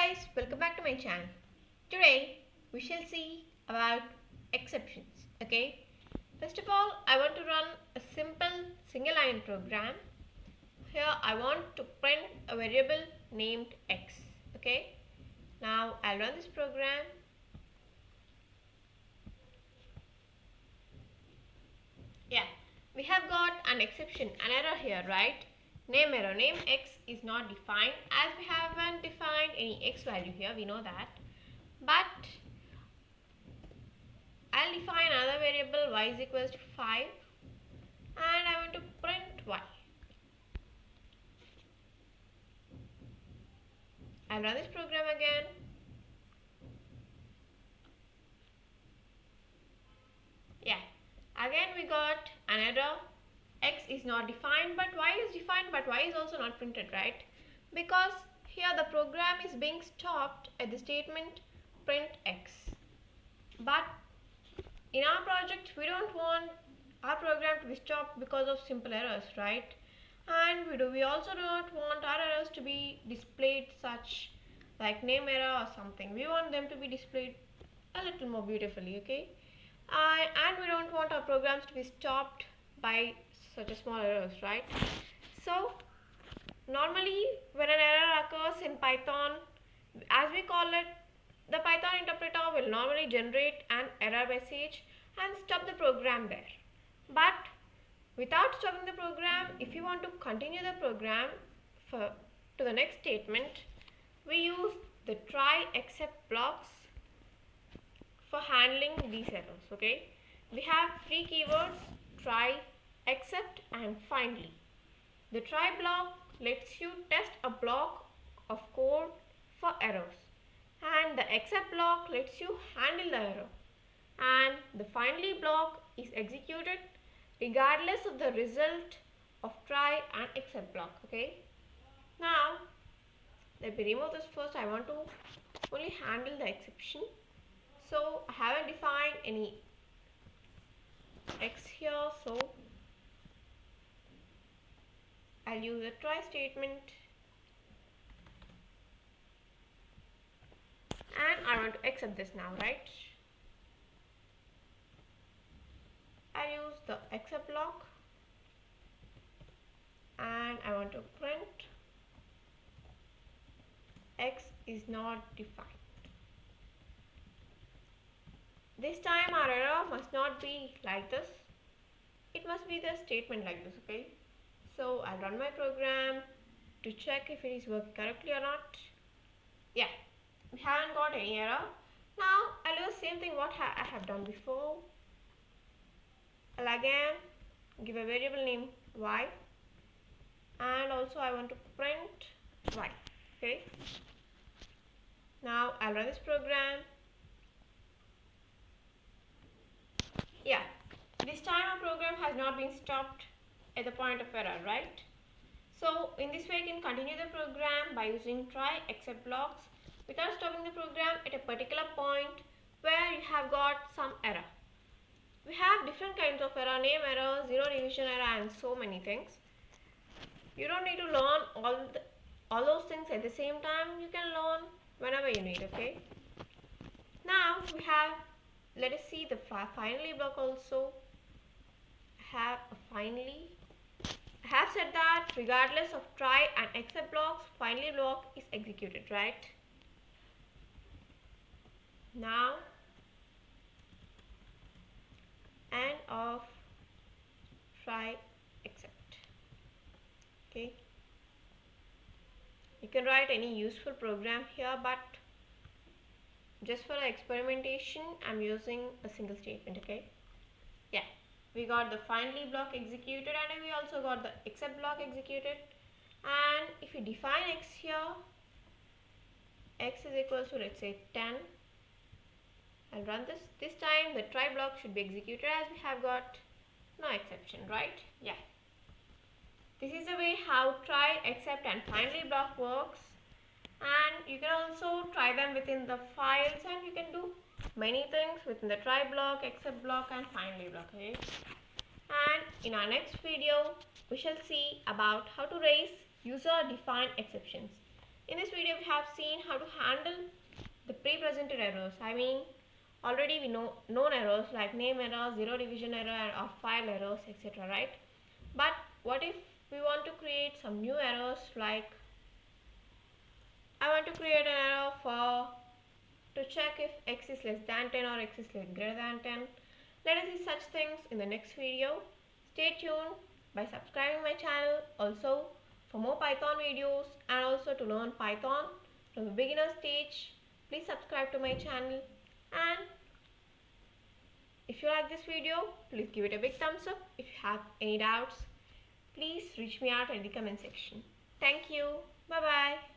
guys, welcome back to my channel. Today we shall see about exceptions. Okay, first of all I want to run a simple single line program. Here I want to print a variable named x. Okay, now I'll run this program. Yeah, we have got an exception, an error here, right? Name error, name x is not defined as we haven't defined any x value here, we know that. But I'll define another variable y is equals to 5 and I want to print y. I'll run this program again. Yeah, again we got an error. X is not defined but y is defined, but y is also not printed, right? Because here the program is being stopped at the statement print x. But in our project we don't want our program to be stopped because of simple errors, right? And we also do not want our errors to be displayed such like name error or something. We want them to be displayed a little more beautifully, okay? And we don't want our programs to be stopped by such a small errors, right? So normally when an error occurs in Python, as we call it, the Python interpreter will normally generate an error message and stop the program there. But without stopping the program, if you want to continue the program to the next statement, we use the try except blocks for handling these errors. Okay, we have three keywords: try, except and finally. The try block lets you test a block of code for errors, and the except block lets you handle the error, and the finally block is executed regardless of the result of try and except block. Okay, now let me remove this first. I want to only handle the exception, so I haven't defined any x here, so I'll use a try statement and I want to accept this now, right? I'll use the except block and I want to print x is not defined. This time our error must not be like this. It must be the statement like this, okay? So I'll run my program to check if it is working correctly or not. Yeah, we haven't got any error. Now I'll do the same thing what I have done before. I'll again give a variable name y and also I want to print y. Okay, now I'll run this program. Yeah, this time our program has not been stopped at the point of error, right? So in this way you can continue the program by using try except blocks without stopping the program at a particular point where you have got some error. We have different kinds of error: name error, zero division error, and so many things. You don't need to learn all those things at the same time. You can learn whenever you need. Okay, now we have, let us see the finally block also. I have said that regardless of try and except blocks, finally block is executed, right? Now and of try except. Okay, you can write any useful program here, but just for experimentation I'm using a single statement. Okay, yeah, we got the finally block executed and we also got the except block executed. And if we define x here, x is equals to, let's say, 10. I'll run this time the try block should be executed as we have got no exception, right? Yeah, this is the way how try, except and finally block works. And you can also try them within the files and you can do many things within the try block, except block and finally block. Okay, and in our next video we shall see about how to raise user defined exceptions. In this video we have seen how to handle the pre-presented errors. I mean, already we know known errors like name error, zero division error or file errors, etc., right? But what if we want to create some new errors, like I want to create an error for to check if x is less than 10 or x is greater than 10. Let us see such things in the next video. Stay tuned by subscribing my channel also for more Python videos, and also to learn Python from the beginner stage. Please subscribe to my channel, and if you like this video, please give it a big thumbs up. If you have any doubts, please reach me out in the comment section. Thank you. Bye bye.